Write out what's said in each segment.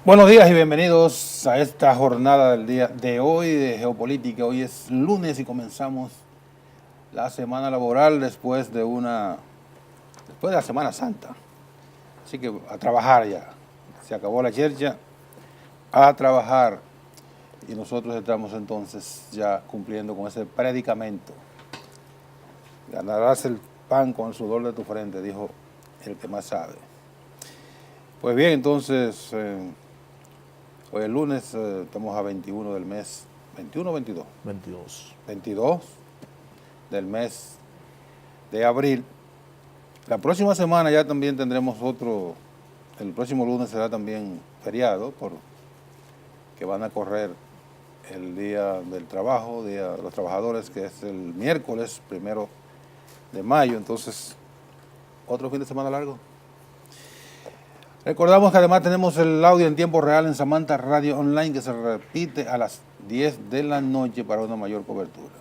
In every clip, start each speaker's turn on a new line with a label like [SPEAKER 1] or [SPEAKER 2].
[SPEAKER 1] Buenos días y bienvenidos a esta jornada del día de hoy de geopolítica. Hoy es lunes y comenzamos la semana laboral después de la Semana Santa. Así que a trabajar ya. Se acabó la chercha, a trabajar. Y nosotros estamos entonces ya cumpliendo con ese predicamento. Ganarás el pan con el sudor de tu frente, dijo el que más sabe. Pues bien, entonces, hoy es lunes, estamos a 21 del mes, 21 o 22,
[SPEAKER 2] 22.
[SPEAKER 1] 22 del mes de abril. La próxima semana ya también tendremos el próximo lunes será también feriado, que van a correr el Día del Trabajo, Día de los Trabajadores, que es el miércoles 1 de mayo, entonces otro fin de semana largo. Recordamos que además tenemos el audio en tiempo real en Samantha Radio Online, que se repite a las 10 de la noche para una mayor cobertura.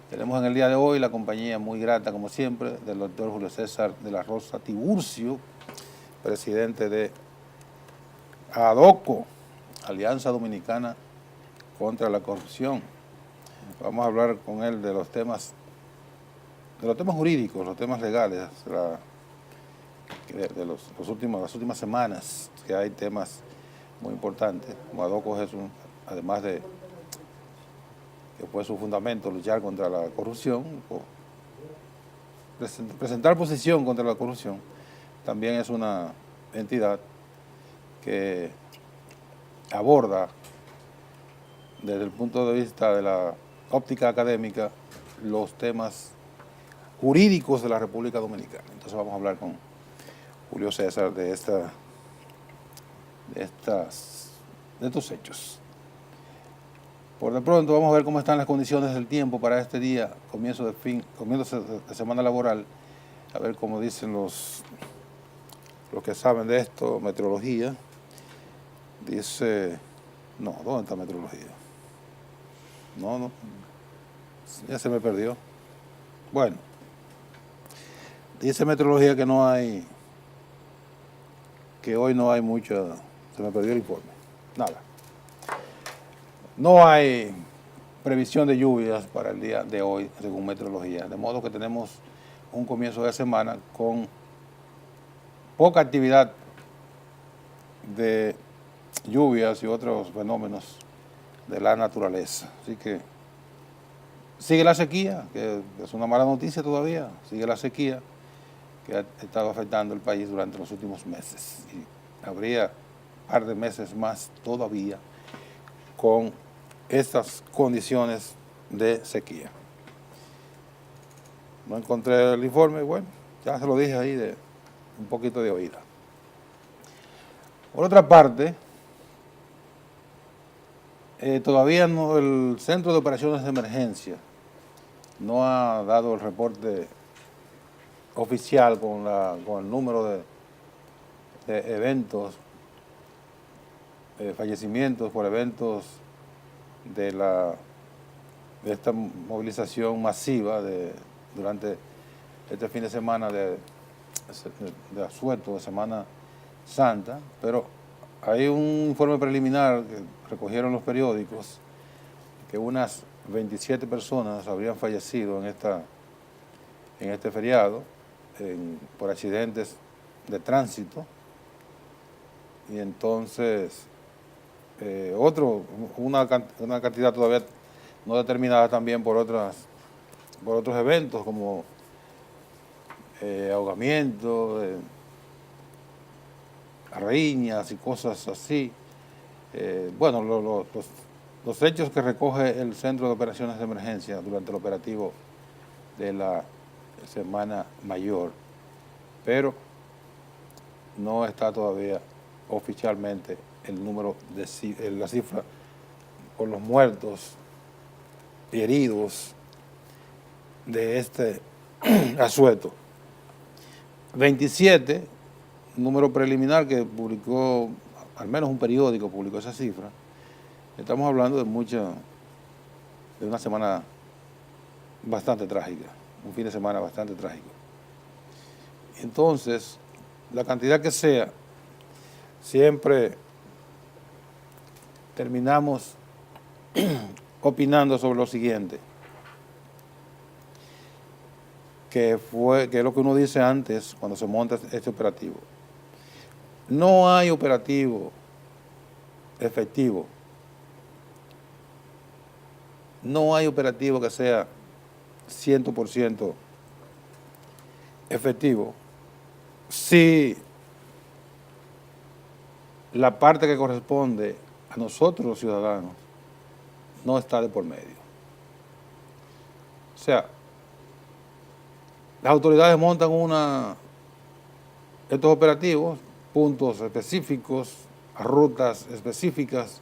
[SPEAKER 1] Tenemos en el día de hoy la compañía muy grata, como siempre, del doctor Julio César de la Rosa Tiburcio, presidente de ADOCO, Alianza Dominicana contra la Corrupción. Vamos a hablar con él de los temas jurídicos, los temas legales, de las últimas semanas, que hay temas muy importantes. Como ADOCO además de que fue su fundamento luchar contra la corrupción, presentar posición contra la corrupción, también es una entidad que aborda desde el punto de vista de la óptica académica los temas jurídicos de la República Dominicana. Entonces vamos a hablar con Julio César de estos hechos. Por de pronto vamos a ver cómo están las condiciones del tiempo para este día, comienzo de semana laboral, a ver cómo dicen los que saben de esto, meteorología. Dice, no, ¿dónde está meteorología? No, ya se me perdió. Bueno, dice meteorología que hoy no hay se me perdió el informe, nada. No hay previsión de lluvias para el día de hoy, según meteorología, de modo que tenemos un comienzo de semana con poca actividad de lluvias y otros fenómenos de la naturaleza. Así que sigue la sequía, que es una mala noticia todavía, sigue la sequía que ha estado afectando el país durante los últimos meses. Y habría un par de meses más todavía con estas condiciones de sequía. No encontré el informe, bueno, ya se lo dije ahí de un poquito de oída. Por otra parte, todavía no, el Centro de Operaciones de Emergencia no ha dado el reporte oficial con el número de eventos, fallecimientos por eventos de esta movilización masiva durante este fin de semana de asueto, de Semana Santa, pero hay un informe preliminar que recogieron los periódicos que unas 27 personas habrían fallecido en este feriado por accidentes de tránsito, y entonces una cantidad todavía no determinada también por otros eventos como ahogamiento, riñas y cosas así. Bueno, los hechos que recoge el Centro de Operaciones de Emergencia durante el operativo de la Semana Mayor, pero no está todavía oficialmente el número la cifra con los muertos y heridos de este asueto. 27, número preliminar que publicó, al menos un periódico publicó esa cifra. Estamos hablando de una semana bastante trágica, un fin de semana bastante trágico. Entonces, la cantidad que sea, siempre terminamos opinando sobre lo siguiente, que es lo que uno dice antes cuando se monta este operativo. No hay operativo efectivo. No hay operativo que sea 100% efectivo si la parte que corresponde a nosotros los ciudadanos no está de por medio. O sea, las autoridades montan estos operativos, puntos específicos, rutas específicas,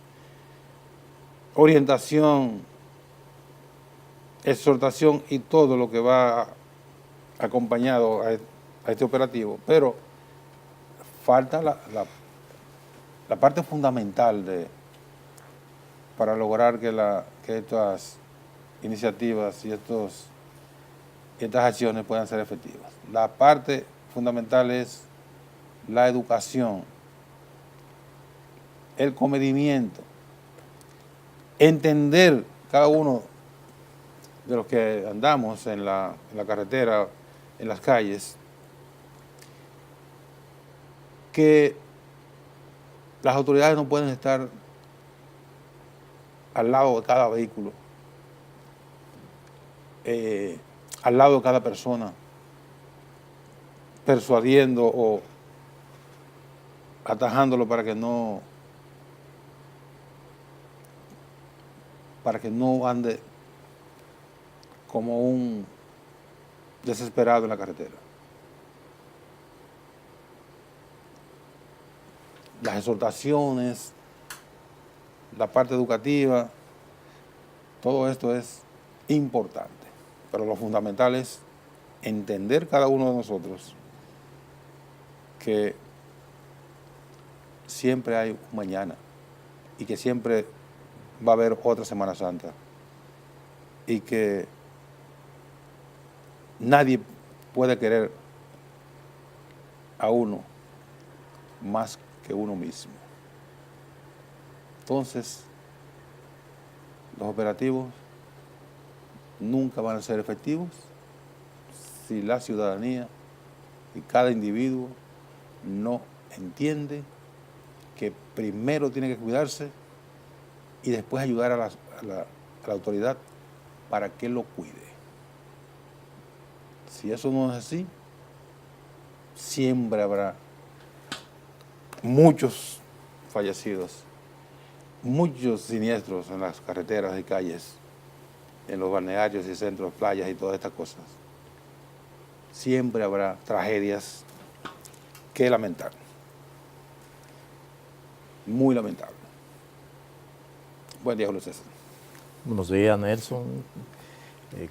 [SPEAKER 1] orientación, exhortación y todo lo que va acompañado a este operativo, pero falta la parte fundamental para lograr que estas iniciativas y estas acciones puedan ser efectivas. La parte fundamental es la educación, el comedimiento, entender cada uno de los que andamos en la carretera, en las calles, que las autoridades no pueden estar al lado de cada vehículo, al lado de cada persona, persuadiendo o atajándolo para que no ande como un desesperado en la carretera. Las exhortaciones, la parte educativa, todo esto es importante, pero lo fundamental es entender cada uno de nosotros que siempre hay un mañana y que siempre va a haber otra Semana Santa y que nadie puede querer a uno más que uno mismo. Entonces, los operativos nunca van a ser efectivos si la ciudadanía y cada individuo no entiende que primero tiene que cuidarse y después ayudar a la autoridad para que lo cuide. Si eso no es así, siempre habrá muchos fallecidos, muchos siniestros en las carreteras y calles, en los balnearios y centros, playas y todas estas cosas. Siempre habrá tragedias que lamentar. Muy lamentable. Buen día, Julio César.
[SPEAKER 2] Buenos días, Nelson.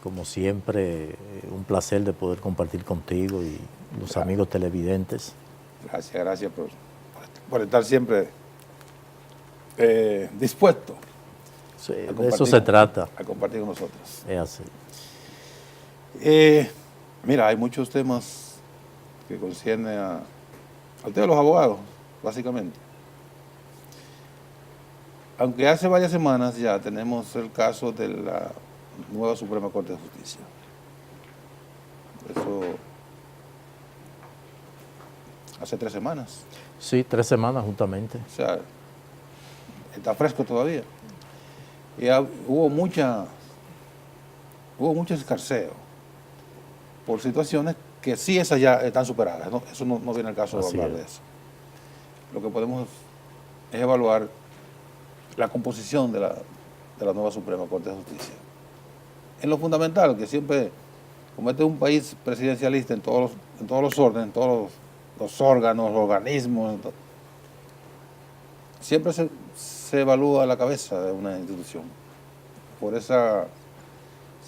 [SPEAKER 2] Como siempre, un placer de poder compartir contigo y los amigos televidentes.
[SPEAKER 1] Gracias por estar siempre dispuesto.
[SPEAKER 2] Sí, de eso se trata.
[SPEAKER 1] A compartir con nosotros.
[SPEAKER 2] Es así.
[SPEAKER 1] Mira, hay muchos temas que conciernen a ustedes los abogados, básicamente. Aunque hace varias semanas ya tenemos el caso de la nueva Suprema Corte de Justicia. Eso hace 3 semanas.
[SPEAKER 2] Sí, 3 semanas justamente.
[SPEAKER 1] O sea, está fresco todavía. Y hubo mucho escarceo por situaciones que sí esas ya están superadas, ¿no? Eso no viene al caso de hablar de eso. Lo que podemos es evaluar la composición de la nueva Suprema Corte de Justicia. En lo fundamental, que siempre, como este es un país presidencialista en todos los órdenes, en todos los órganos, los organismos, siempre se evalúa la cabeza de una institución. Por esa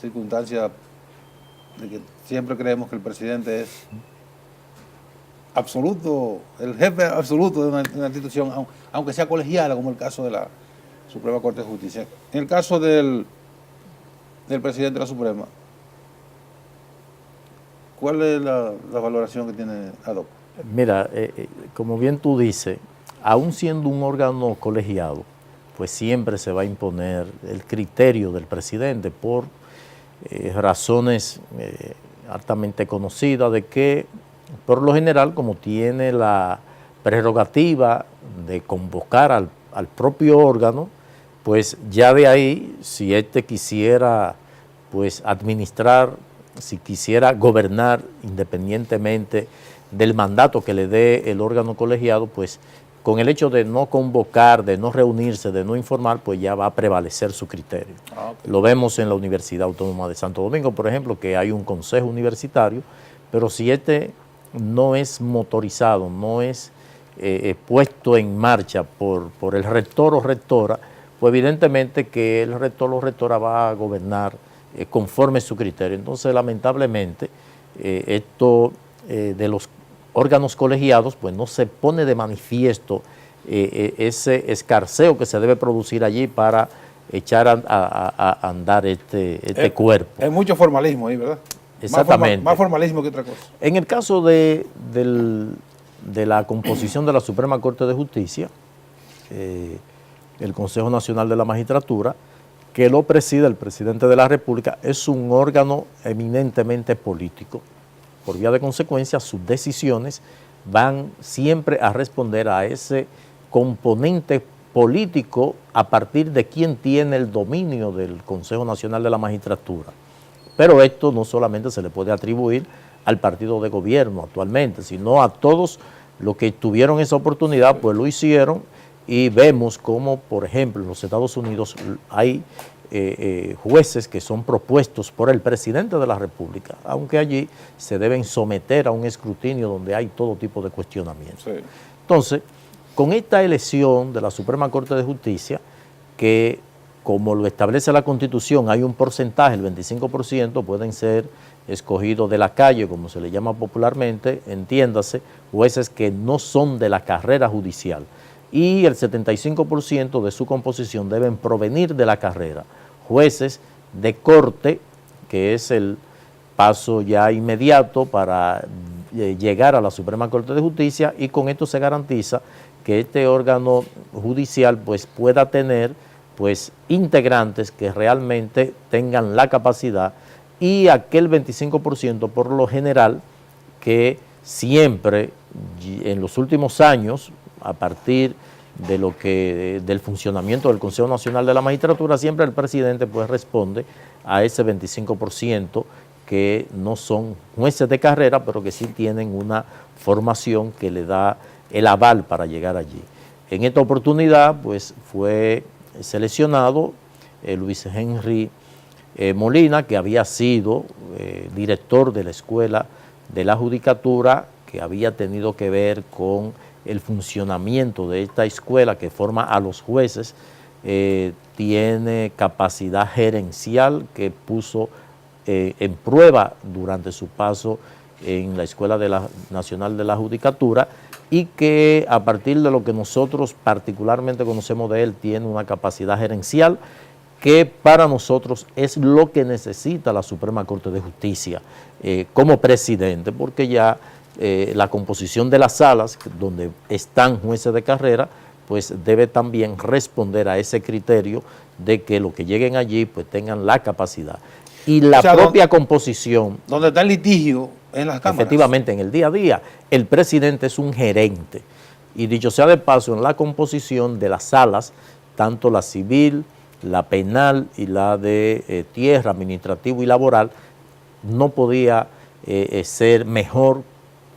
[SPEAKER 1] circunstancia de que siempre creemos que el presidente es absoluto, el jefe absoluto de una institución, aunque sea colegiada, como el caso de la Suprema Corte de Justicia. En el caso del presidente de la Suprema, ¿cuál es la valoración que tiene ADOC?
[SPEAKER 2] Mira, como bien tú dices, aún siendo un órgano colegiado, pues siempre se va a imponer el criterio del presidente por razones altamente conocidas de que, por lo general, como tiene la prerrogativa de convocar al propio órgano, pues ya de ahí, si éste quisiera pues administrar, si quisiera gobernar independientemente del mandato que le dé el órgano colegiado, pues con el hecho de no convocar, de no reunirse, de no informar, pues ya va a prevalecer su criterio. Okay. Lo vemos en la Universidad Autónoma de Santo Domingo, por ejemplo, que hay un consejo universitario, pero si este no es motorizado, no es puesto en marcha por el rector o rectora, pues evidentemente que el rector o rectora va a gobernar conforme su criterio. Entonces, lamentablemente, esto de los órganos colegiados, pues no se pone de manifiesto ese escarceo que se debe producir allí para echar a andar este cuerpo.
[SPEAKER 1] Hay mucho formalismo ahí, ¿verdad?
[SPEAKER 2] Exactamente.
[SPEAKER 1] Más formalismo que otra cosa.
[SPEAKER 2] En el caso de la composición de la Suprema Corte de Justicia, el Consejo Nacional de la Magistratura, que lo preside el presidente de la República, es un órgano eminentemente político. Por vía de consecuencia, sus decisiones van siempre a responder a ese componente político a partir de quien tiene el dominio del Consejo Nacional de la Magistratura. Pero esto no solamente se le puede atribuir al partido de gobierno actualmente, sino a todos los que tuvieron esa oportunidad, pues lo hicieron, y vemos como, por ejemplo, en los Estados Unidos hay jueces que son propuestos por el presidente de la República, aunque allí se deben someter a un escrutinio donde hay todo tipo de cuestionamientos. Sí. Entonces, con esta elección de la Suprema Corte de Justicia, que como lo establece la Constitución, hay un porcentaje, el 25%, pueden ser escogidos de la calle, como se le llama popularmente, entiéndase, jueces que no son de la carrera judicial, y el 75% de su composición deben provenir de la carrera. Jueces de corte, que es el paso ya inmediato para llegar a la Suprema Corte de Justicia, y con esto se garantiza que este órgano judicial pues pueda tener pues integrantes que realmente tengan la capacidad, y aquel 25% por lo general que siempre en los últimos años, a partir de del funcionamiento del Consejo Nacional de la Magistratura, siempre el presidente pues responde a ese 25% que no son jueces de carrera, pero que sí tienen una formación que le da el aval para llegar allí. En esta oportunidad pues fue seleccionado Luis Henry Molina, que había sido director de la Escuela de la Judicatura, que había tenido que ver con el funcionamiento de esta escuela que forma a los jueces, tiene capacidad gerencial que puso en prueba durante su paso en la Escuela Nacional de la Judicatura, y que a partir de lo que nosotros particularmente conocemos de él, tiene una capacidad gerencial que para nosotros es lo que necesita la Suprema Corte de Justicia como presidente, porque ya la composición de las salas donde están jueces de carrera pues debe también responder a ese criterio de que los que lleguen allí pues tengan la capacidad. Y la propia composición.
[SPEAKER 1] Donde está el litigio en las cámaras.
[SPEAKER 2] Efectivamente, en el día a día, el presidente es un gerente. Y dicho sea de paso, en la composición de las salas, tanto la civil, la penal y la de tierra, administrativo y laboral, no podía ser mejor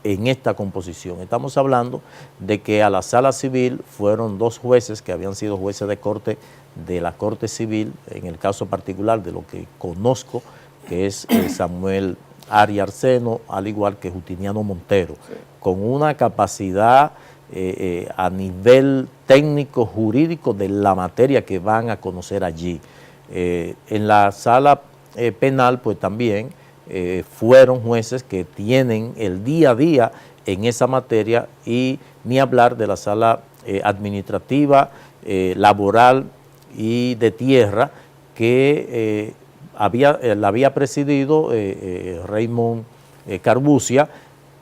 [SPEAKER 2] en esta composición. Estamos hablando de que a la sala civil fueron 2 jueces que habían sido jueces de corte de la Corte Civil, en el caso particular de lo que conozco, que es Samuel Ari Arseno, al igual que Justiniano Montero, sí, con una capacidad a nivel técnico jurídico de la materia que van a conocer allí. En la sala penal, pues también fueron jueces que tienen el día a día en esa materia, y ni hablar de la sala administrativa, laboral y de tierra, que la había presidido Raymond Carbucia,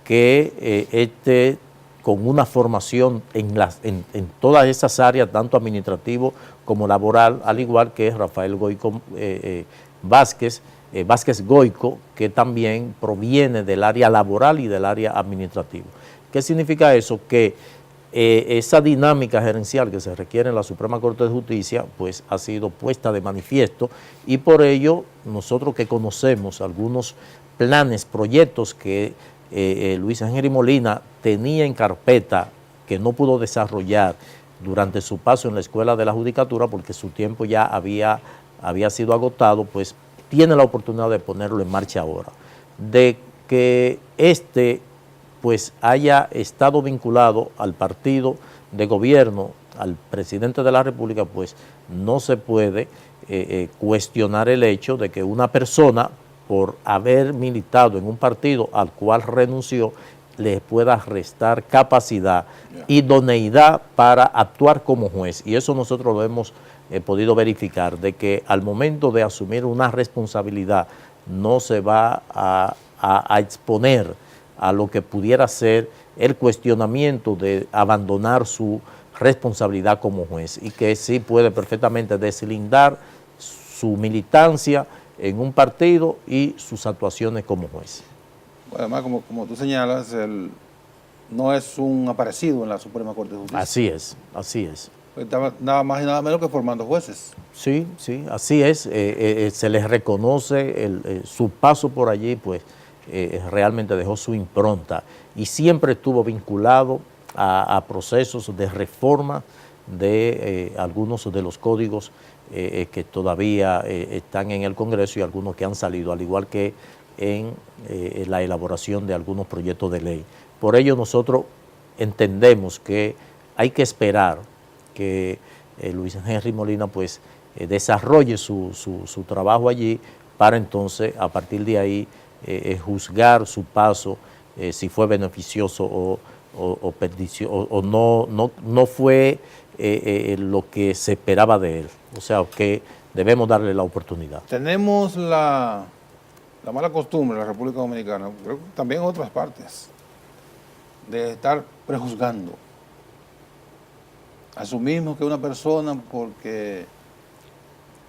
[SPEAKER 2] que con una formación en todas esas áreas, tanto administrativo como laboral, al igual que Rafael Goico Vázquez Goico, que también proviene del área laboral y del área administrativa. ¿Qué significa eso? Que esa dinámica gerencial que se requiere en la Suprema Corte de Justicia, pues ha sido puesta de manifiesto, y por ello nosotros que conocemos algunos planes, proyectos que Luis Henry Molina tenía en carpeta que no pudo desarrollar durante su paso en la Escuela de la Judicatura porque su tiempo ya había sido agotado, pues tiene la oportunidad de ponerlo en marcha ahora. De que pues haya estado vinculado al partido de gobierno, al presidente de la República, pues no se puede cuestionar el hecho de que una persona, por haber militado en un partido al cual renunció, le pueda restar capacidad, idoneidad para actuar como juez. Y eso nosotros lo hemos podido verificar, de que al momento de asumir una responsabilidad no se va a exponer a lo que pudiera ser el cuestionamiento de abandonar su responsabilidad como juez, y que sí puede perfectamente deslindar su militancia en un partido y sus actuaciones como juez.
[SPEAKER 1] Además, como tú señalas, no es un aparecido en la Suprema Corte de Justicia.
[SPEAKER 2] Así es, así es.
[SPEAKER 1] Estaba nada más y nada menos que formando jueces.
[SPEAKER 2] Sí, sí, así es. Se les reconoce su paso por allí, pues realmente dejó su impronta y siempre estuvo vinculado a procesos de reforma de algunos de los códigos que todavía están en el Congreso y algunos que han salido, al igual que en la elaboración de algunos proyectos de ley. Por ello nosotros entendemos que hay que esperar que Luis Henry Molina pues desarrolle su trabajo allí para entonces a partir de ahí juzgar su paso, si fue beneficioso o pernicioso, o no fue lo que se esperaba de él. O sea, que debemos darle la oportunidad.
[SPEAKER 1] Tenemos la mala costumbre en la República Dominicana, creo que también en otras partes, de estar prejuzgando. Asumimos que una persona, porque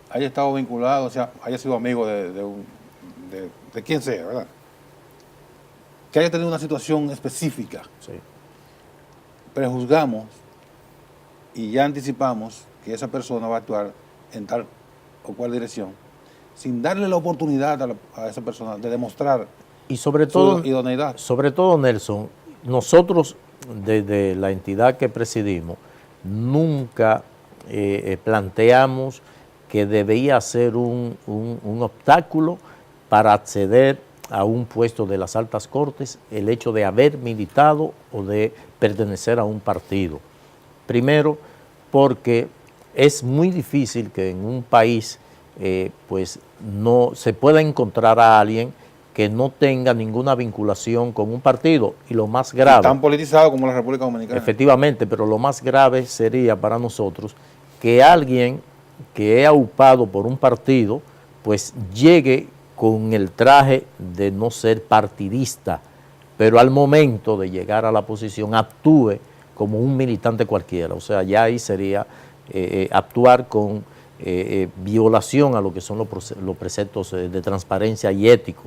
[SPEAKER 1] haya estado vinculado, o sea, haya sido amigo de quien sea, ¿verdad?, que haya tenido una situación específica,
[SPEAKER 2] Sí.
[SPEAKER 1] Prejuzgamos y ya anticipamos que esa persona va a actuar en tal o cual dirección, sin darle la oportunidad a esa persona de demostrar
[SPEAKER 2] Y sobre todo,
[SPEAKER 1] su idoneidad.
[SPEAKER 2] sobre todo, Nelson, nosotros desde la entidad que presidimos nunca planteamos que debía ser un obstáculo para acceder a un puesto de las altas cortes el hecho de haber militado o de pertenecer a un partido. Primero, porque es muy difícil que en un país pues no se pueda encontrar a alguien que no tenga ninguna vinculación con un partido, y lo más grave,
[SPEAKER 1] Tan politizado como la República Dominicana.
[SPEAKER 2] efectivamente, pero lo más grave sería para nosotros que alguien que es aupado por un partido pues llegue con el traje de no ser partidista, pero al momento de llegar a la posición actúe como un militante cualquiera. O sea, ya ahí sería actuar con violación a lo que son los preceptos de transparencia y ético.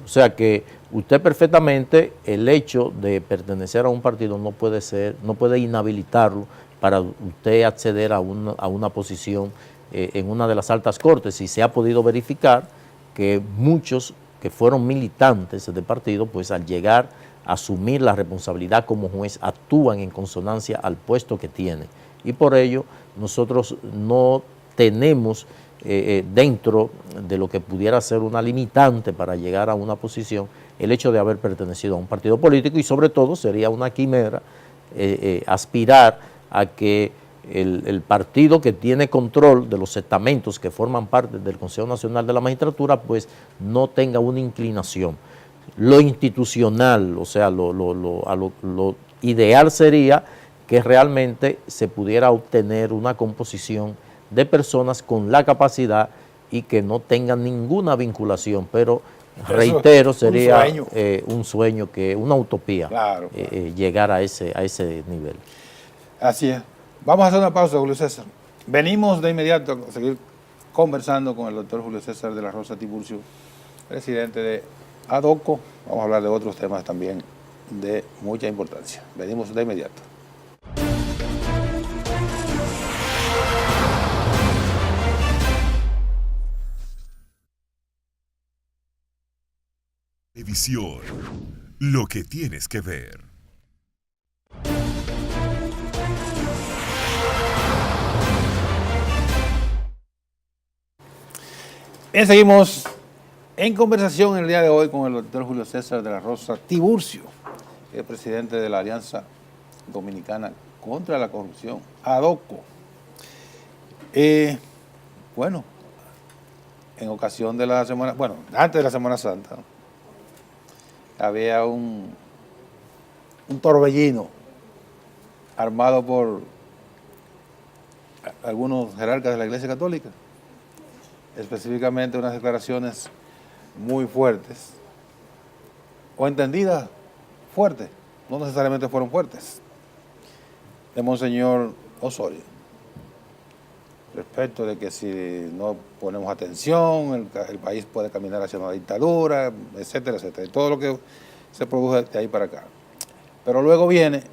[SPEAKER 2] O sea que usted perfectamente, el hecho de pertenecer a un partido no puede inhabilitarlo para usted acceder a una posición en una de las altas cortes, y se ha podido verificar que muchos que fueron militantes de partido, pues al llegar a asumir la responsabilidad como juez, actúan en consonancia al puesto que tienen. Y por ello nosotros no tenemos dentro de lo que pudiera ser una limitante para llegar a una posición el hecho de haber pertenecido a un partido político, y sobre todo sería una quimera aspirar a que el partido que tiene control de los estamentos que forman parte del Consejo Nacional de la Magistratura pues no tenga una inclinación. Lo institucional, o sea, lo ideal sería que realmente se pudiera obtener una composición de personas con la capacidad y que no tengan ninguna vinculación, pero reitero, sería un sueño, una utopía,
[SPEAKER 1] claro.
[SPEAKER 2] Llegar a ese nivel.
[SPEAKER 1] Así es. Vamos a hacer una pausa, Julio César. Venimos de inmediato a seguir conversando con el doctor Julio César de la Rosa Tiburcio, presidente de ADOCO. Vamos a hablar de otros temas también de mucha importancia. Venimos de inmediato.
[SPEAKER 3] Televisión, lo que tienes que ver.
[SPEAKER 1] Bien, seguimos en conversación el día de hoy con el doctor Julio César de la Rosa Tiburcio, que es presidente de la Alianza Dominicana contra la Corrupción, ADOCO. Bueno, en ocasión de la semana, bueno, antes de la Semana Santa, había un torbellino armado por algunos jerarcas de la Iglesia Católica, específicamente unas declaraciones muy fuertes, o entendidas fuertes, no necesariamente fueron fuertes, de Monseñor Osorio, respecto de que si no ponemos atención, el país puede caminar hacia una dictadura, etcétera, etcétera, y todo lo que se produjo de ahí para acá. Pero luego viene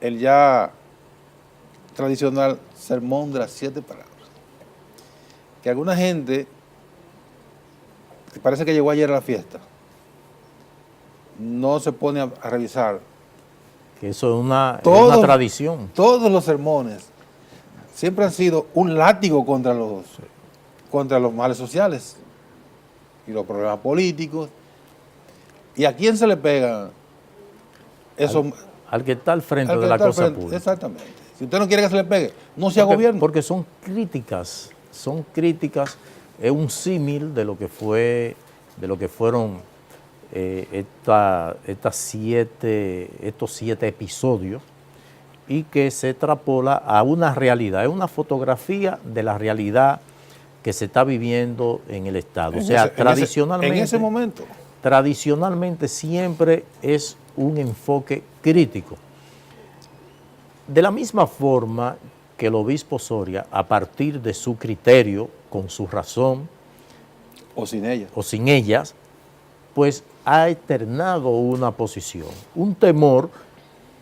[SPEAKER 1] el ya tradicional sermón de las 7 palabras, que alguna gente, que parece que llegó ayer a la fiesta, no se pone a revisar.
[SPEAKER 2] Que eso es una tradición.
[SPEAKER 1] Todos los sermones siempre han sido un látigo contra los males sociales y los problemas políticos. ¿Y a quién se le pega eso?
[SPEAKER 2] Al que está al frente de la cosa pública.
[SPEAKER 1] Exactamente. Si usted no quiere que se le pegue, no sea gobierno.
[SPEAKER 2] Porque son críticas, es un símil de lo que fueron estos 7 episodios, y que se extrapola a una realidad, es una fotografía de la realidad que se está viviendo en el Estado. O sea, tradicionalmente,
[SPEAKER 1] en ese momento.
[SPEAKER 2] Tradicionalmente siempre es un enfoque crítico. De la misma forma que el obispo Soria, a partir de su criterio, con su razón,
[SPEAKER 1] o sin
[SPEAKER 2] ellas, pues ha externado una posición, un temor,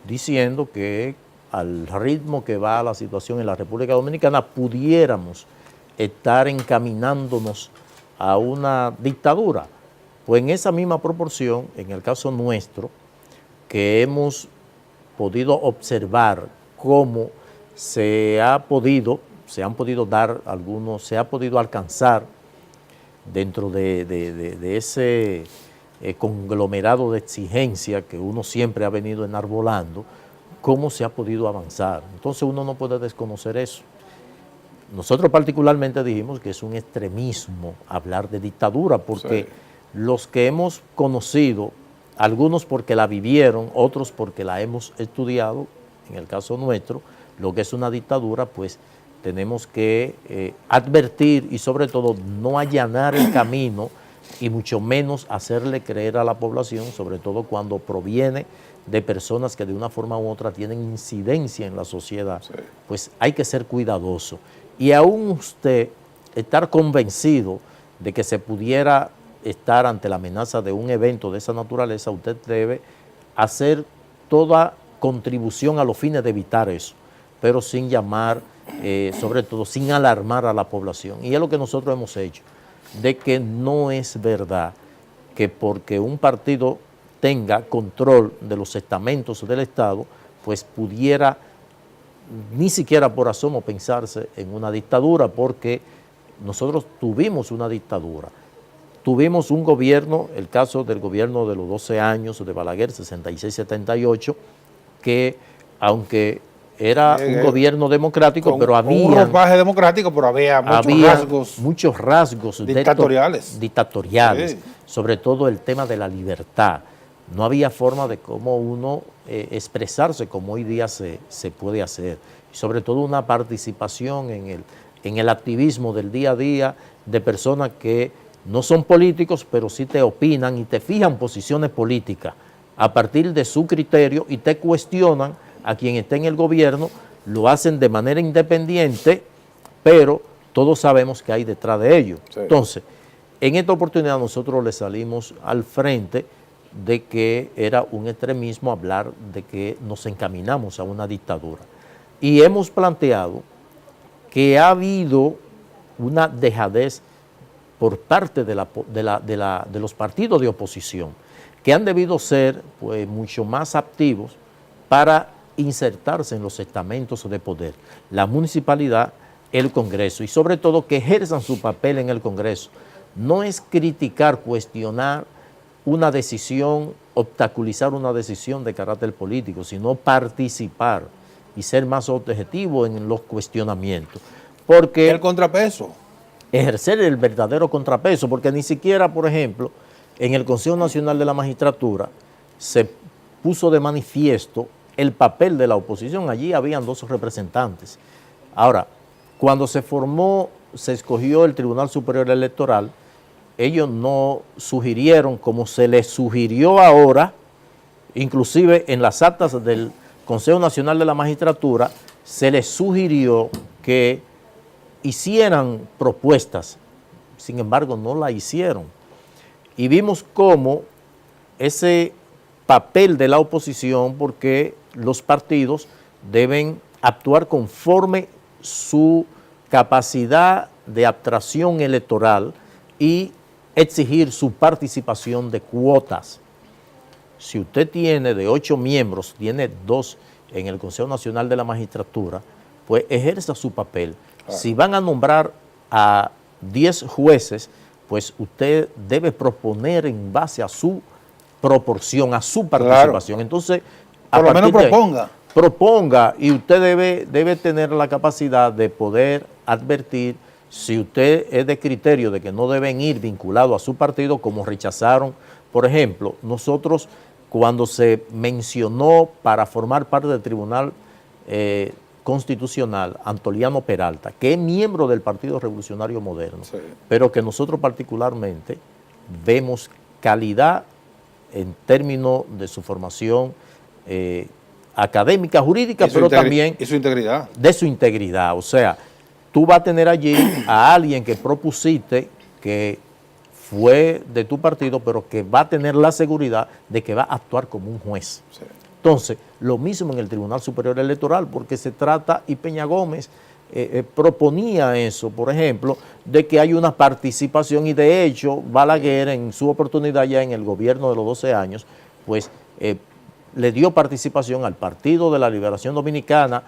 [SPEAKER 2] diciendo que al ritmo que va la situación en la República Dominicana pudiéramos estar encaminándonos a una dictadura. Pues en esa misma proporción, en el caso nuestro, que hemos podido observar cómo se ha podido alcanzar dentro de ese conglomerado de exigencia que uno siempre ha venido enarbolando, cómo se ha podido avanzar. Entonces uno no puede desconocer eso. Nosotros particularmente dijimos que es un extremismo hablar de dictadura, porque los que hemos conocido, algunos porque la vivieron, otros porque la hemos estudiado, en el caso nuestro, lo que es una dictadura, pues tenemos que advertir y sobre todo no allanar el camino y mucho menos hacerle creer a la población, sobre todo cuando proviene de personas que de una forma u otra tienen incidencia en la sociedad. Sí. Pues hay que ser cuidadoso. Y aún usted estar convencido de que se pudiera estar ante la amenaza de un evento de esa naturaleza, usted debe hacer toda contribución a los fines de evitar eso, pero sin llamar, sobre todo sin alarmar a la población. Y es lo que nosotros hemos hecho, de que no es verdad que porque un partido tenga control de los estamentos del Estado, pues pudiera ni siquiera por asomo pensarse en una dictadura, porque nosotros tuvimos una dictadura. Tuvimos un gobierno, el caso del gobierno de los 12 años de Balaguer, 66-78, que aunque era un gobierno democrático, pero había
[SPEAKER 1] un ropaje democrático, pero había
[SPEAKER 2] muchos rasgos dictatoriales, sí. Sobre todo el tema de la libertad. No había forma de cómo uno expresarse como hoy día se puede hacer. Y sobre todo una participación en el activismo del día a día de personas que no son políticos, pero sí te opinan y te fijan posiciones políticas a partir de su criterio y te cuestionan a quien esté en el gobierno lo hacen de manera independiente, pero todos sabemos que hay detrás de ellos.
[SPEAKER 1] Sí.
[SPEAKER 2] Entonces, en esta oportunidad nosotros le salimos al frente de que era un extremismo hablar de que nos encaminamos a una dictadura. Y hemos planteado que ha habido una dejadez por parte de los partidos de oposición, que han debido ser pues, mucho más activos para insertarse en los estamentos de poder, la municipalidad, el Congreso, y sobre todo que ejerzan su papel en el Congreso. No es criticar, cuestionar una decisión, obstaculizar una decisión de carácter político, sino participar y ser más objetivo en los cuestionamientos. Porque
[SPEAKER 1] El contrapeso.
[SPEAKER 2] ejercer el verdadero contrapeso, porque ni siquiera, por ejemplo, en el Consejo Nacional de la Magistratura se puso de manifiesto el papel de la oposición. Allí habían 2 representantes. Ahora, cuando se escogió el Tribunal Superior Electoral, ellos no sugirieron, como se les sugirió ahora, inclusive en las actas del Consejo Nacional de la Magistratura, se les sugirió que hicieran propuestas, sin embargo no la hicieron. Y vimos cómo ese papel de la oposición, porque los partidos deben actuar conforme su capacidad de abstracción electoral y exigir su participación de cuotas. Si usted tiene de 8 miembros, tiene 2 en el Consejo Nacional de la Magistratura, pues ejerza su papel. Si van a nombrar a 10 jueces, pues usted debe proponer en base a su proporción, a su participación.
[SPEAKER 1] Claro.
[SPEAKER 2] Entonces,
[SPEAKER 1] Por lo menos proponga.
[SPEAKER 2] Proponga, y usted debe tener la capacidad de poder advertir si usted es de criterio de que no deben ir vinculados a su partido, como rechazaron. Por ejemplo, nosotros cuando se mencionó para formar parte del Tribunal Constitucional Antoliano Peralta, que es miembro del Partido Revolucionario Moderno, sí, pero que nosotros particularmente vemos calidad en términos de su formación académica, jurídica, pero también
[SPEAKER 1] y su integridad.
[SPEAKER 2] De su integridad. O sea, tú vas a tener allí a alguien que propusiste, que fue de tu partido, pero que va a tener la seguridad de que va a actuar como un juez. Sí. Entonces, lo mismo en el Tribunal Superior Electoral, porque se trata, y Peña Gómez proponía eso, por ejemplo, de que hay una participación, y de hecho Balaguer en su oportunidad ya en el gobierno de los 12 años, pues le dio participación al Partido de la Liberación Dominicana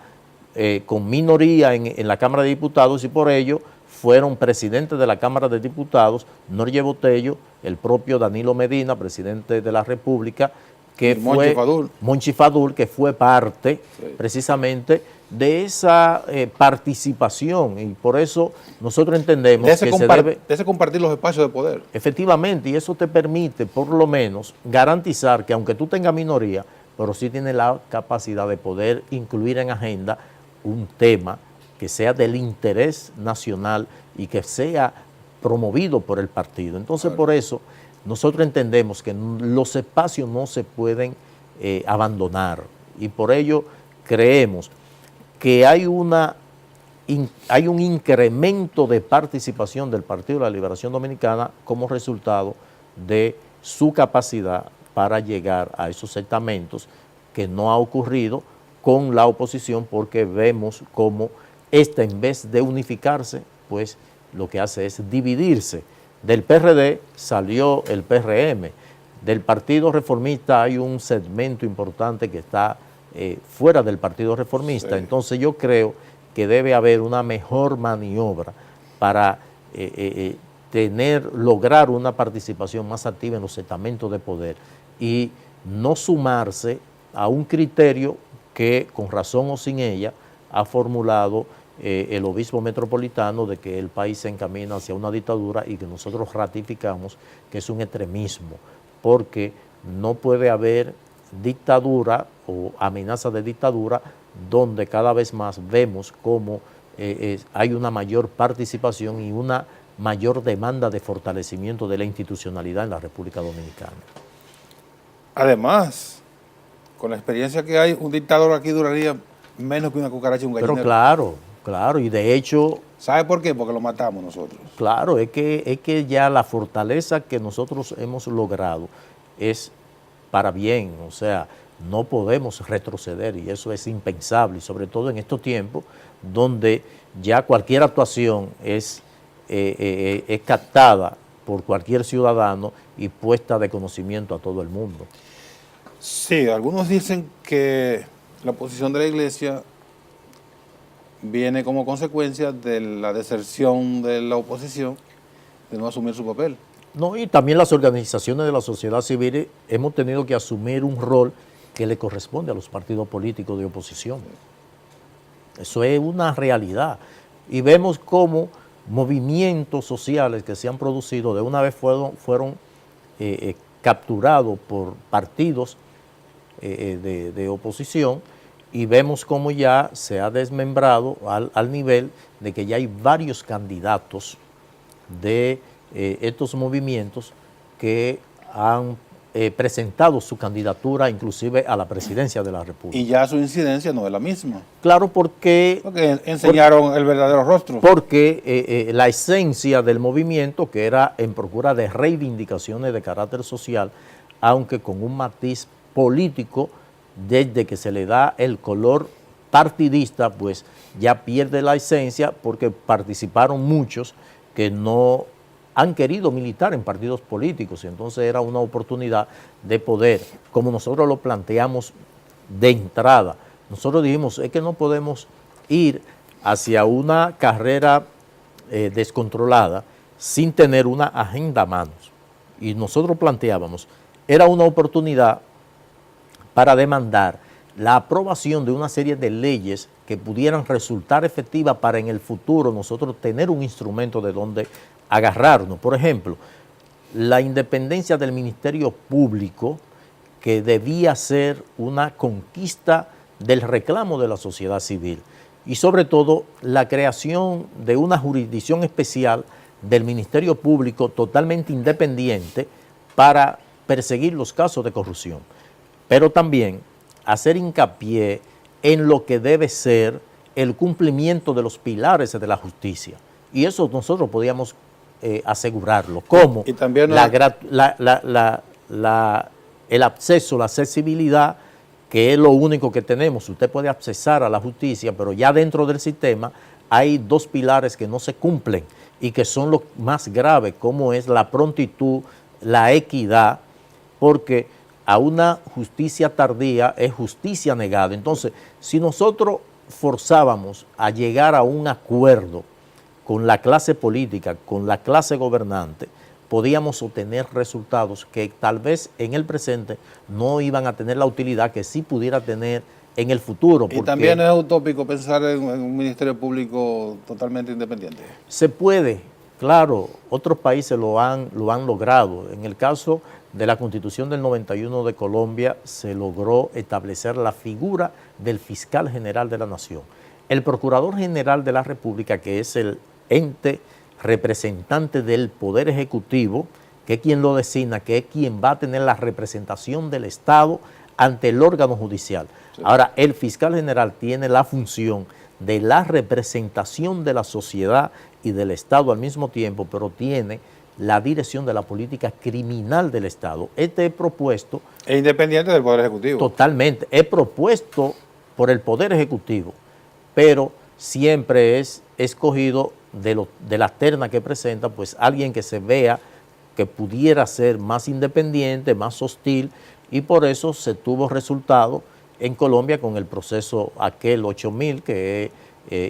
[SPEAKER 2] con minoría en la Cámara de Diputados, y por ello fueron presidentes de la Cámara de Diputados Norge Botello, el propio Danilo Medina, presidente de la República, que fue Monchi Fadul, que fue parte precisamente de esa participación, y por eso nosotros entendemos que se debe...
[SPEAKER 1] De ese compartir los espacios de poder.
[SPEAKER 2] Efectivamente, y eso te permite por lo menos garantizar que aunque tú tengas minoría, pero sí tienes la capacidad de poder incluir en agenda un tema que sea del interés nacional y que sea promovido por el partido. Entonces, por eso nosotros entendemos que los espacios no se pueden abandonar, y por ello creemos que hay un incremento de participación del Partido de la Liberación Dominicana como resultado de su capacidad para llegar a esos estamentos, que no ha ocurrido con la oposición, porque vemos cómo esta, en vez de unificarse, pues lo que hace es dividirse. Del PRD salió el PRM, del Partido Reformista hay un segmento importante que está fuera del Partido Reformista. Sí. Entonces yo creo que debe haber una mejor maniobra para lograr una participación más activa en los estamentos de poder y no sumarse a un criterio que, con razón o sin ella, ha formulado el obispo metropolitano, de que el país se encamina hacia una dictadura, y que nosotros ratificamos que es un extremismo, porque no puede haber dictadura o amenaza de dictadura donde cada vez más vemos cómo hay una mayor participación y una mayor demanda de fortalecimiento de la institucionalidad en la República Dominicana.
[SPEAKER 1] Además, con la experiencia que hay, un dictador aquí duraría menos que una cucaracha y un
[SPEAKER 2] Pero
[SPEAKER 1] gallinero.
[SPEAKER 2] claro, claro, y de hecho,
[SPEAKER 1] ¿Sabe por qué? Porque lo matamos nosotros.
[SPEAKER 2] claro, es que ya la fortaleza que nosotros hemos logrado es para bien, o sea, no podemos retroceder y eso es impensable, y sobre todo en estos tiempos donde ya cualquier actuación es captada por cualquier ciudadano y puesta de conocimiento a todo el mundo.
[SPEAKER 1] Sí, algunos dicen que la posición de la iglesia viene como consecuencia de la deserción de la oposición de no asumir su papel.
[SPEAKER 2] No, y también las organizaciones de la sociedad civil hemos tenido que asumir un rol que le corresponde a los partidos políticos de oposición. Eso es una realidad. Y vemos cómo movimientos sociales que se han producido de una vez fueron capturados por partidos de oposición, y vemos cómo ya se ha desmembrado al nivel de que ya hay varios candidatos de estos movimientos que han presentado su candidatura inclusive a la presidencia de la República.
[SPEAKER 1] Y ya su incidencia no es la misma.
[SPEAKER 2] Claro, porque
[SPEAKER 1] enseñaron el verdadero rostro.
[SPEAKER 2] Porque la esencia del movimiento, que era en procura de reivindicaciones de carácter social, aunque con un matiz político, desde que se le da el color partidista, pues ya pierde la esencia, porque participaron muchos que no han querido militar en partidos políticos, y entonces era una oportunidad de poder, como nosotros lo planteamos de entrada. Nosotros dijimos, es que no podemos ir hacia una carrera descontrolada sin tener una agenda a manos. Y nosotros planteábamos, era una oportunidad para demandar la aprobación de una serie de leyes que pudieran resultar efectivas para en el futuro nosotros tener un instrumento de donde agarrarnos. Por ejemplo, la independencia del Ministerio Público, que debía ser una conquista del reclamo de la sociedad civil, y sobre todo la creación de una jurisdicción especial del Ministerio Público totalmente independiente para perseguir los casos de corrupción, pero también hacer hincapié en lo que debe ser el cumplimiento de los pilares de la justicia, y eso nosotros podíamos asegurarlo, como
[SPEAKER 1] y también
[SPEAKER 2] el acceso, la accesibilidad, que es lo único que tenemos. Usted puede accesar a la justicia, pero ya dentro del sistema hay dos pilares que no se cumplen y que son los más graves, como es la prontitud, la equidad, porque a una justicia tardía es justicia negada. Entonces, si nosotros forzábamos a llegar a un acuerdo con la clase política, con la clase gobernante, podíamos obtener resultados que tal vez en el presente no iban a tener la utilidad que sí pudiera tener en el futuro.
[SPEAKER 1] Y también es utópico pensar en un ministerio público totalmente independiente.
[SPEAKER 2] Se puede, claro, otros países lo han logrado. En el caso de la Constitución del 91 de Colombia se logró establecer la figura del fiscal general de la nación. El Procurador General de la República, que es el ente representante del Poder Ejecutivo, que es quien lo designa, que es quien va a tener la representación del Estado ante el órgano judicial. Sí. Ahora, el fiscal general tiene la función de la representación de la sociedad y del Estado al mismo tiempo, pero tiene la dirección de la política criminal del Estado. Este es propuesto...
[SPEAKER 1] Es independiente del Poder Ejecutivo.
[SPEAKER 2] Totalmente. Es propuesto por el Poder Ejecutivo, pero siempre es escogido de la terna que presenta, pues alguien que se vea que pudiera ser más independiente, más hostil, y por eso se tuvo resultado en Colombia con el proceso aquel 8000 que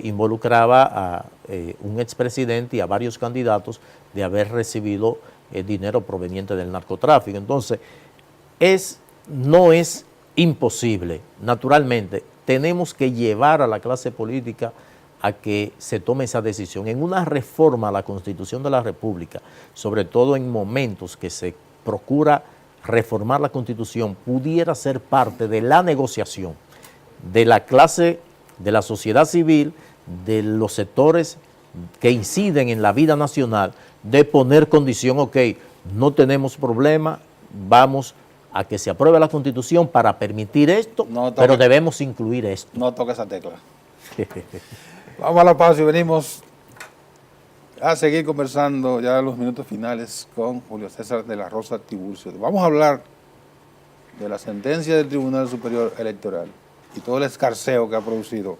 [SPEAKER 2] involucraba a un expresidente y a varios candidatos de haber recibido dinero proveniente del narcotráfico. Entonces, no es imposible. Naturalmente, tenemos que llevar a la clase política a que se tome esa decisión. En una reforma a la Constitución de la República, sobre todo en momentos que se procura reformar la Constitución, pudiera ser parte de la negociación de la clase, de la sociedad civil, de los sectores que inciden en la vida nacional, de poner condición, ok, no tenemos problema, vamos a que se apruebe la Constitución para permitir esto,
[SPEAKER 1] No toque-
[SPEAKER 2] pero debemos incluir esto.
[SPEAKER 1] No toque esa tecla. Vamos a la pausa y venimos a seguir conversando ya en los minutos finales con Julio César de la Rosa Tiburcio. Vamos a hablar de la sentencia del Tribunal Superior Electoral y todo el escarceo que ha producido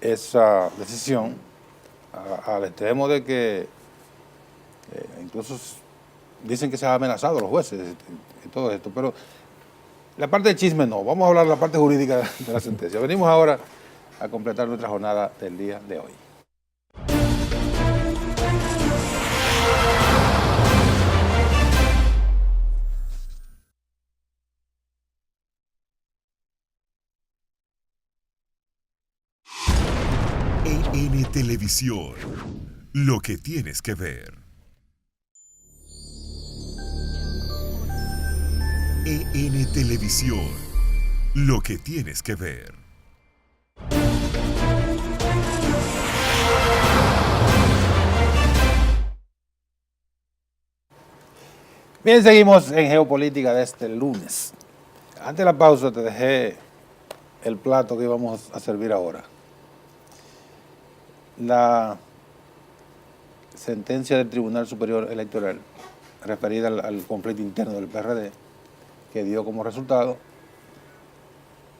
[SPEAKER 1] esa decisión al extremo de que incluso dicen que se han amenazado a los jueces y todo esto, pero la parte de chisme no, vamos a hablar de la parte jurídica de la sentencia. Venimos ahora a completar nuestra jornada del día de hoy.
[SPEAKER 3] EN Televisión, lo que tienes que ver. EN Televisión, lo que tienes que ver.
[SPEAKER 1] Bien, seguimos en Geopolítica de este lunes. Antes de la pausa te dejé el plato que íbamos a servir ahora. La sentencia del Tribunal Superior Electoral referida al conflicto interno del PRD, que dio como resultado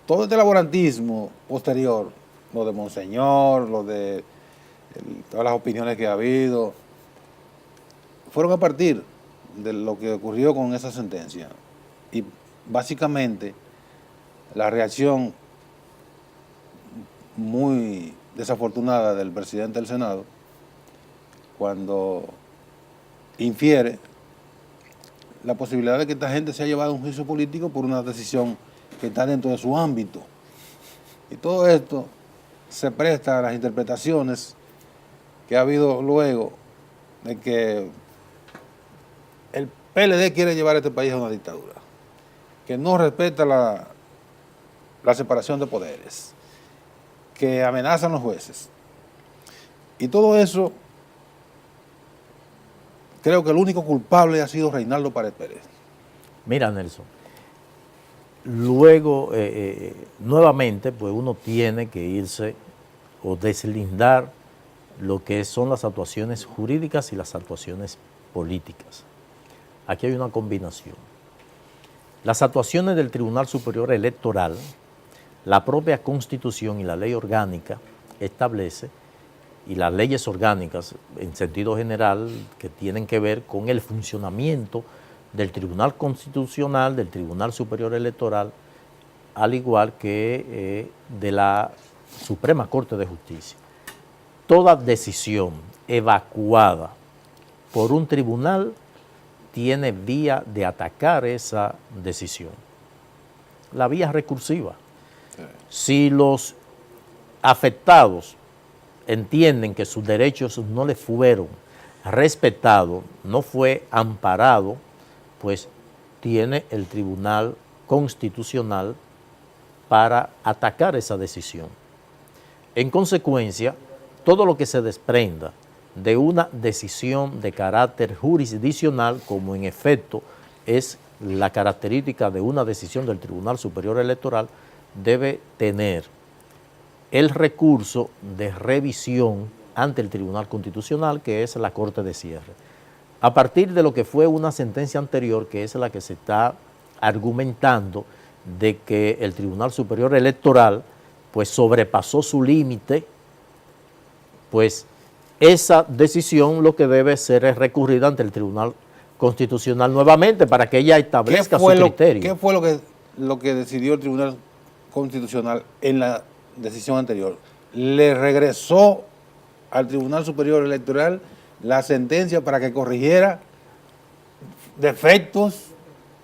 [SPEAKER 1] todo este laborantismo posterior, lo de Monseñor, todas las opiniones que ha habido, fueron a partir de lo que ocurrió con esa sentencia. Y básicamente la reacción muy desafortunada del presidente del Senado cuando infiere la posibilidad de que esta gente se haya llevado a un juicio político por una decisión que está dentro de su ámbito. Y todo esto se presta a las interpretaciones que ha habido luego de que el PLD quiere llevar a este país a una dictadura, que no respeta la separación de poderes, que amenazan a los jueces. Y todo eso, creo que el único culpable ha sido Reinaldo Pared Pérez.
[SPEAKER 2] Mira, Nelson, luego, nuevamente, pues uno tiene que irse o deslindar lo que son las actuaciones jurídicas y las actuaciones políticas. Aquí hay una combinación. Las actuaciones del Tribunal Superior Electoral, la propia Constitución y la ley orgánica establece, y las leyes orgánicas en sentido general que tienen que ver con el funcionamiento del Tribunal Constitucional, del Tribunal Superior Electoral, al igual que de la Suprema Corte de Justicia. Toda decisión evacuada por un tribunal tiene vía de atacar esa decisión. La vía recursiva. Si los afectados entienden que sus derechos no les fueron respetados, no fue amparado, pues tiene el Tribunal Constitucional para atacar esa decisión. En consecuencia, todo lo que se desprenda de una decisión de carácter jurisdiccional, como en efecto es la característica de una decisión del Tribunal Superior Electoral, debe tener el recurso de revisión ante el Tribunal Constitucional, que es la Corte de Cierre. A partir de lo que fue una sentencia anterior, que es la que se está argumentando de que el Tribunal Superior Electoral pues sobrepasó su límite, pues esa decisión lo que debe ser es recurrida ante el Tribunal Constitucional nuevamente para que ella establezca su criterio.
[SPEAKER 1] ¿Qué fue lo que decidió el Tribunal Constitucional en la decisión anterior? Le regresó al Tribunal Superior Electoral la sentencia para que corrigiera defectos.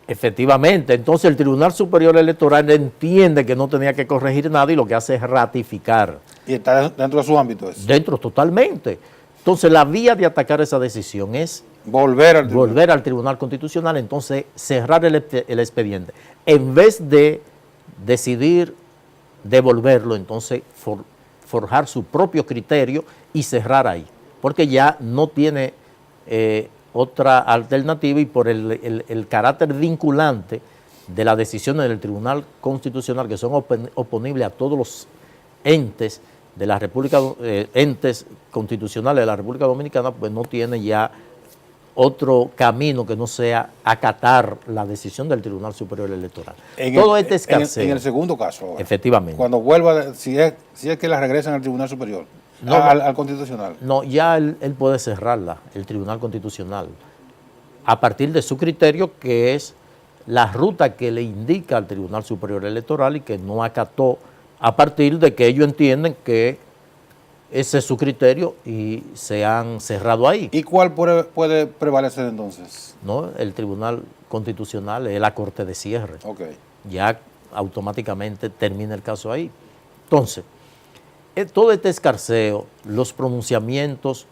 [SPEAKER 2] Efectivamente, entonces el Tribunal Superior Electoral entiende que no tenía que corregir nada y lo que hace es ratificar.
[SPEAKER 1] Y está dentro de su ámbito eso.
[SPEAKER 2] Dentro totalmente. Entonces la vía de atacar esa decisión es
[SPEAKER 1] Volver al
[SPEAKER 2] Tribunal Constitucional, entonces cerrar el expediente. En vez de decidir devolverlo, entonces forjar su propio criterio y cerrar ahí, porque ya no tiene otra alternativa y por el carácter vinculante de las decisiones del Tribunal Constitucional que son oponibles a todos los entes de la República, entes constitucionales de la República Dominicana, pues no tiene ya otro camino que no sea acatar la decisión del Tribunal Superior Electoral. Todo este escarceo.
[SPEAKER 1] En el segundo caso, ahora,
[SPEAKER 2] efectivamente.
[SPEAKER 1] cuando vuelva, si es que la regresan al Tribunal Superior,
[SPEAKER 2] No,
[SPEAKER 1] al Constitucional.
[SPEAKER 2] No, ya él puede cerrarla, el Tribunal Constitucional, a partir de su criterio, que es la ruta que le indica al Tribunal Superior Electoral y que no acató, a partir de que ellos entienden que ese es su criterio y se han cerrado ahí.
[SPEAKER 1] ¿Y cuál puede prevalecer entonces?
[SPEAKER 2] ¿No? El Tribunal Constitucional es la corte de cierre.
[SPEAKER 1] Ok.
[SPEAKER 2] Ya automáticamente termina el caso ahí. Entonces, todo este escarceo, los pronunciamientos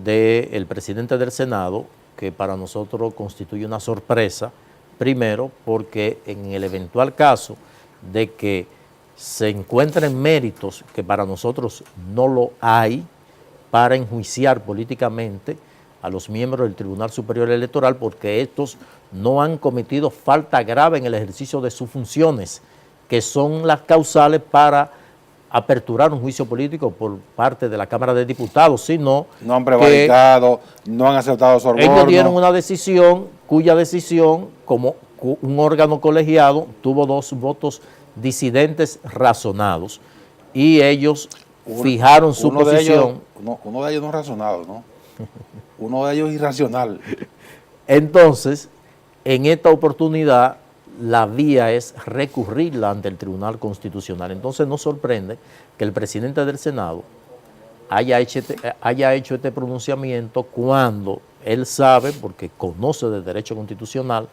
[SPEAKER 2] del presidente del Senado, que para nosotros constituye una sorpresa, primero porque en el eventual caso de que se encuentren méritos, que para nosotros no lo hay, para enjuiciar políticamente a los miembros del Tribunal Superior Electoral, porque estos no han cometido falta grave en el ejercicio de sus funciones, que son las causales para aperturar un juicio político por parte de la Cámara de Diputados, sino
[SPEAKER 1] no han prevaricado, no han aceptado soborno.
[SPEAKER 2] Ellos dieron una decisión cuya decisión, como un órgano colegiado, tuvo 2 votos disidentes razonados y ellos fijaron su posición.
[SPEAKER 1] Uno de ellos no es razonado, ¿no? Uno de ellos es irracional.
[SPEAKER 2] Entonces, en esta oportunidad, la vía es recurrirla ante el Tribunal Constitucional. Entonces, no sorprende que el presidente del Senado haya hecho este pronunciamiento cuando él sabe, porque conoce del derecho constitucional,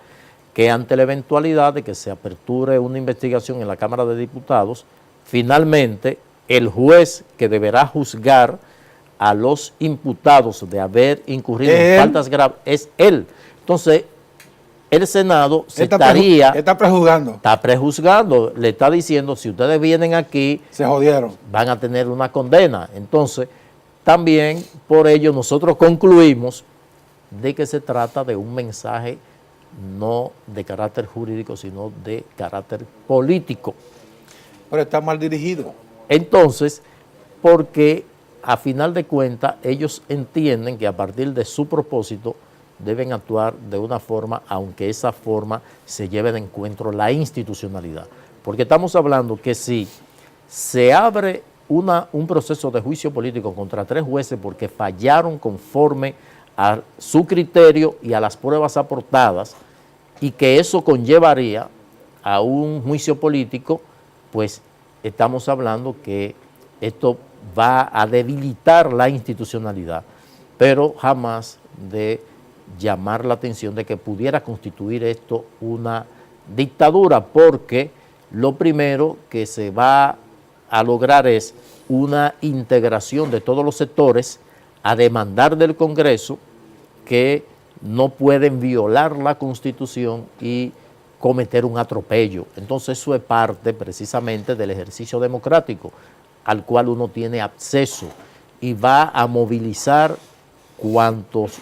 [SPEAKER 2] que ante la eventualidad de que se aperture una investigación en la Cámara de Diputados, finalmente el juez que deberá juzgar a los imputados de haber incurrido en faltas graves es él. Entonces, el Senado está prejuzgando, le está diciendo, si ustedes vienen aquí,
[SPEAKER 1] se jodieron,
[SPEAKER 2] van a tener una condena. Entonces, también por ello nosotros concluimos de que se trata de un mensaje no de carácter jurídico, sino de carácter político.
[SPEAKER 1] Pero está mal dirigido.
[SPEAKER 2] Entonces, porque a final de cuentas ellos entienden que a partir de su propósito deben actuar de una forma, aunque esa forma se lleve de encuentro la institucionalidad. Porque estamos hablando que si se abre un proceso de juicio político contra 3 jueces porque fallaron conforme a su criterio y a las pruebas aportadas, y que eso conllevaría a un juicio político, pues estamos hablando que esto va a debilitar la institucionalidad, pero jamás de llamar la atención de que pudiera constituir esto una dictadura, porque lo primero que se va a lograr es una integración de todos los sectores a demandar del Congreso que no pueden violar la Constitución y cometer un atropello. Entonces eso es parte precisamente del ejercicio democrático al cual uno tiene acceso y va a movilizar cuantos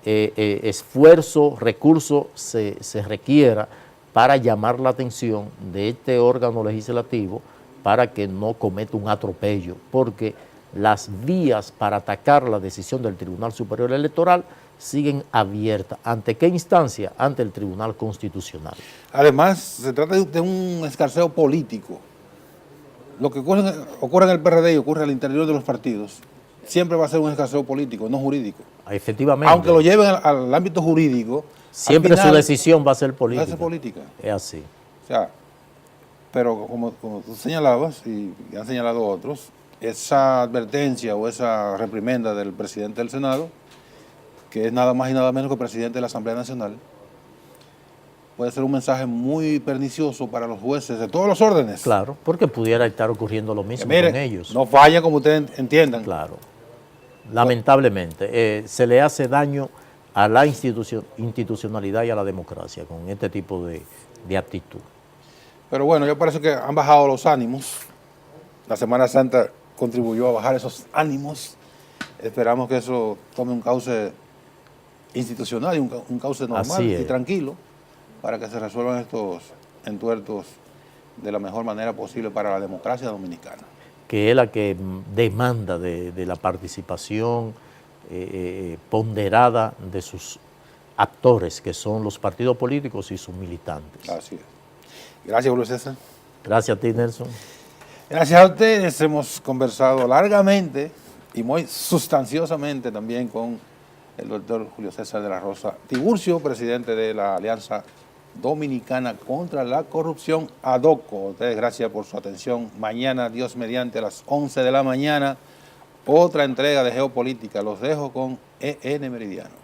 [SPEAKER 2] esfuerzos, recursos se requiera para llamar la atención de este órgano legislativo para que no cometa un atropello, porque las vías para atacar la decisión del Tribunal Superior Electoral siguen abiertas. ¿Ante qué instancia? Ante el Tribunal Constitucional.
[SPEAKER 1] Además, se trata de un escarceo político. Lo que ocurre en el PRD y ocurre al interior de los partidos, siempre va a ser un escarceo político, no jurídico.
[SPEAKER 2] Efectivamente.
[SPEAKER 1] Aunque lo lleven al ámbito jurídico,
[SPEAKER 2] siempre su decisión va a ser política.
[SPEAKER 1] Va a ser política.
[SPEAKER 2] Es así.
[SPEAKER 1] O sea, pero como tú señalabas, y han señalado otros, esa advertencia o esa reprimenda del presidente del Senado, que es nada más y nada menos que el presidente de la Asamblea Nacional, puede ser un mensaje muy pernicioso para los jueces de todos los órdenes.
[SPEAKER 2] Claro, porque pudiera estar ocurriendo lo mismo
[SPEAKER 1] mire,
[SPEAKER 2] con ellos.
[SPEAKER 1] No falla como ustedes entiendan.
[SPEAKER 2] Claro. Lamentablemente, se le hace daño a la institucionalidad y a la democracia con este tipo de actitud.
[SPEAKER 1] Pero bueno, yo parece que han bajado los ánimos. La Semana Santa contribuyó a bajar esos ánimos. Esperamos que eso tome un cauce institucional y un cauce normal y tranquilo para que se resuelvan entuertos de la mejor manera posible para la democracia dominicana.
[SPEAKER 2] Que es la que demanda de la participación ponderada de sus actores, que son los partidos políticos y sus militantes.
[SPEAKER 1] Así es. Gracias, Julio César.
[SPEAKER 2] Gracias a ti, Nelson.
[SPEAKER 1] Gracias a ustedes. Hemos conversado largamente y muy sustanciosamente también con el doctor Julio César de la Rosa Tiburcio, presidente de la Alianza Dominicana contra la Corrupción, ADOCO. A ustedes gracias por su atención. Mañana, Dios mediante, a las 11 de la mañana, otra entrega de Geopolítica. Los dejo con EN Meridiano.